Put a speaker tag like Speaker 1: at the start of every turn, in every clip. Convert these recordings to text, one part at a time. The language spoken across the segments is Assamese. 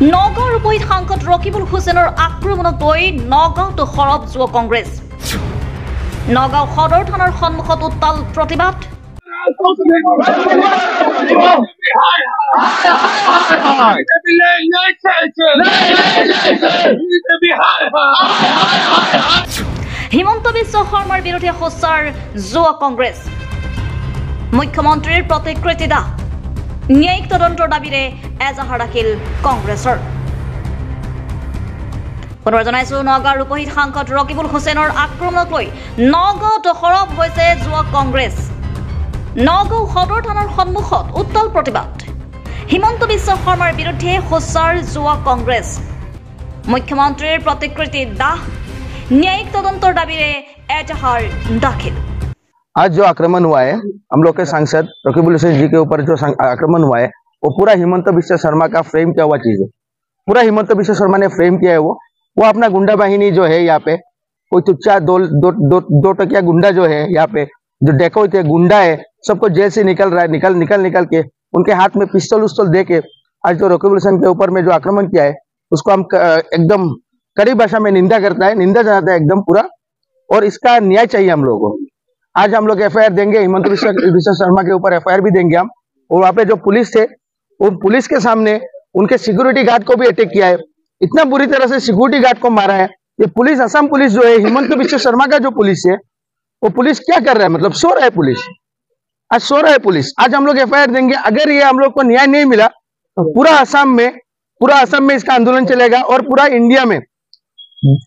Speaker 1: নগাঁৱৰ উপৰিত সাংসদ ৰকিবুল হুছেইনৰ আক্ৰমণক লৈ নগাঁৱতো সৰব যুৱ কংগ্ৰেছ। নগাঁও সদৰ থানাৰ সন্মুখত উত্তাল প্ৰতিবাদ। হিমন্ত বিশ্ব শৰ্মাৰ বিৰুদ্ধে সোচ্চাৰ যুৱ কংগ্ৰেছ। মুখ্যমন্ত্ৰীৰ প্ৰতিকৃতি দাহ, ন্যায়িক তদন্তৰ দাবীৰে এজাহাৰ দাখিল কংগ্ৰেছৰ। পুনৰ জনাইছো, নগাঁৱৰ উপহিত সাংসদ ৰকিবুল হুছেইনৰ আক্ৰমণক লৈ নগাঁৱত সৰব হৈছে যুৱ কংগ্ৰেছ। নগাঁও সদৰ থানাৰ সন্মুখত উত্তাল প্ৰতিবাদ। হিমন্ত বিশ্ব শৰ্মাৰ বিৰুদ্ধে সোচ্চাৰ যুৱ কংগ্ৰেছ। মুখ্যমন্ত্ৰীৰ প্ৰতিকৃতি দাহ, न्यायिक तदंतर दाबीरे एजाहार दाखिल।
Speaker 2: आज जो आक्रमण हुआ है हम लोग के सांसद रकीबुल हुसैन जी के ऊपर जो आक्रमण हुआ है वो पूरा हिमंत बिश्व शर्मा का फ्रेम किया हुआ चीज है। पूरा हिमंत बिश्व शर्मा ने फ्रेम किया है। वो अपना गुंडा बाहिनी जो है यहाँ पे कोई तुच्चा दो टकिया गुंडा जो है यहाँ पे जो डेकोइट है, गुंडा है, सबको जेल से निकल रहा है। निकल के उनके हाथ में पिस्तौल उस्तौल दे के आज जो रकीबुल हुसैन के ऊपर में जो आक्रमण किया है उसको हम एकदम कड़ी भाषा में निंदा करता है, निंदा जनाता है एकदम पूरा। और इसका न्याय चाहिए हम लोगों को। आज हम लोग एफआईआर देंगे, हिमंत बिश्व शर्मा के ऊपर एफआईआर भी देंगे हम। और वहाँ पे जो पुलिस थे वो पुलिस के सामने उनके सिक्योरिटी गार्ड को भी अटैक किया है। इतना बुरी तरह से सिक्योरिटी गार्ड को मारा है। ये पुलिस, असम पुलिस जो है, हिमंत बिश्व शर्मा का जो पुलिस है वो पुलिस क्या कर रहा है, मतलब सो रहा है पुलिस, आज सो रहा है पुलिस। आज हम लोग एफआईआर देंगे। अगर ये हम लोग को न्याय नहीं मिला तो पूरा असम में इसका आंदोलन चलेगा और पूरा इंडिया में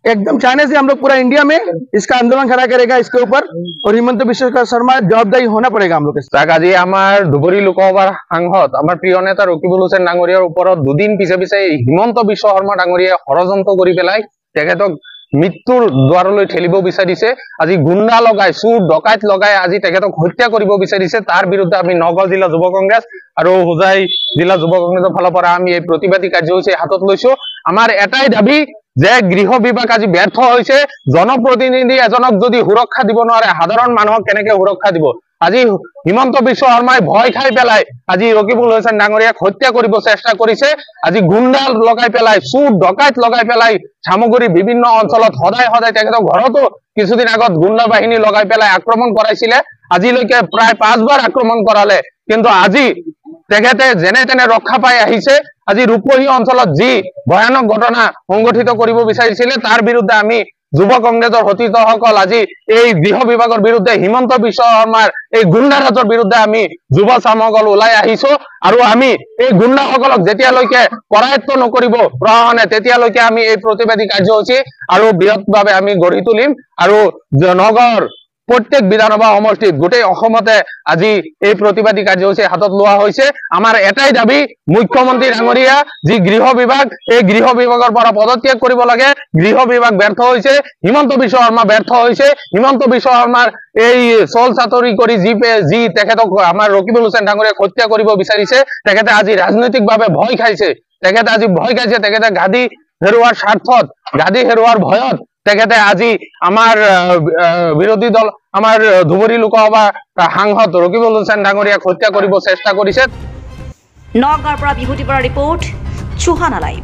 Speaker 2: एकदम चाहने से हम लोग पूरा इंडिया में इसका आंदोलन खड़ा करेगा इसके ऊपर। और हिमंत बिश्व शर्मा जवाबदारी होना पड़ेगा हम लोग।
Speaker 3: আজি আমাৰ ধুবুৰী লোকসভাৰ সাংসদ আমাৰ প্ৰিয় নেতা ৰকিবুল হুছেইন ডাঙৰীয়াৰ ওপৰত দুদিন পিছে হিমন্ত বিশ্ব শৰ্মা ডাঙৰীয়াই ষড়যন্ত্ৰ কৰি পেলাই তেখেতক মৃত্যুৰ দ্বাৰলৈ ঠেলিব বিচাৰিছে। আজি গুণ্ডা লগাই, চুৰ ডকাইত লগাই আজি তেখেতক হত্যা কৰিব বিচাৰিছে। তাৰ বিৰুদ্ধে আমি নগাঁও জিলা যুৱ কংগ্ৰেছ আৰু হোজাই জিলা যুৱ কংগ্ৰেছৰ ফালৰ পৰা আমি এই প্ৰতিবাদী কাৰ্যসূচী হাতত লৈছো। আমাৰ এটাই দাবী যে গৃহ বিভাগ আজি ব্যৰ্থ হৈছে। জনপ্ৰতিনিধি এজনক যদি সুৰক্ষা দিব নোৱাৰে, সাধাৰণ মানুহক কেনেকে সুৰক্ষা দিব? আজি হিমন্ত বিশ্ব শৰ্মাই ভয় খাই পেলাই আজি ৰকিবুল হুছেইন ডাঙৰীয়াক হত্যা কৰিব চেষ্টা কৰিছে। আজি গুণ্ডা লগাই পেলাই, চুৰ ডকাইত লগাই পেলাই সামগ্ৰী বিভিন্ন অঞ্চলত সদায় তেখেতৰ ঘৰতো কিছুদিন আগত গুণ্ডা বাহিনী লগাই পেলাই আক্ৰমণ কৰাইছিলে। আজিলৈকে প্ৰায় 5 বাৰ আক্ৰমণ কৰালে, কিন্তু আজি তেখেতে যেনে তেনে ৰক্ষা পাই আহিছে। আজি ৰূপহী অঞ্চলত যি ভয়ানক ঘটনা সংগঠিত কৰিব বিচাৰিছিলে তাৰ বিৰুদ্ধে আমি যুৱ কংগ্ৰেছৰ সতীৰ্থসকল আজি এই গৃহ বিভাগৰ বিৰুদ্ধে, হিমন্ত বিশ্ব শৰ্মাৰ এই গুণ্ডাৰাজৰ বিৰুদ্ধে আমি যুৱ চামসকল ওলাই আহিছো। আৰু আমি এই গুণ্ডাসকলক যেতিয়ালৈকে কৰায়ত্ব নকৰিব প্ৰশাসনে তেতিয়ালৈকে আমি এই প্ৰতিবাদী কাৰ্যসূচী আৰু বৃহৎভাৱে আমি গঢ়ি তুলিম। আৰু নগাঁৱৰ প্ৰত্যেক বিধানসভা সমষ্টিত গোটেই অসমতে আজি এই প্ৰতিবাদী কাৰ্যসূচী হাতত লোৱা হৈছে। আমাৰ এটাই দাবী, মুখ্যমন্ত্ৰী ডাঙৰীয়া যি গৃহ বিভাগ, এই গৃহ বিভাগৰ পৰা পদত্যাগ কৰিব লাগে। গৃহ বিভাগ ব্যৰ্থ হৈছে, হিমন্ত বিশ্ব শৰ্মা ব্যৰ্থ হৈছে। হিমন্ত বিশ্ব শৰ্মাৰ এই চল চাতৰি কৰি যি তেখেতক আমাৰ ৰকিবুল হুছেইন ডাঙৰীয়াক হত্যা কৰিব বিচাৰিছে, তেখেতে আজি ৰাজনৈতিকভাৱে ভয় খাইছে। তেখেতে গাদী হেৰুৱাৰ স্বাৰ্থত, গাদী হেৰুৱাৰ ভয়ত তেখেতে আজি আমাৰ বিৰোধী দল, আমাৰ ধুবুৰী লোকসভা সাংসদ ৰকিবুল হুছেইন ডাঙৰীয়াক হত্যা কৰিব চেষ্টা কৰিছে।
Speaker 1: নগাঁৱৰ পৰা বিভূতি বৰা ৰিপৰ্ট, চুহানা লাইভ।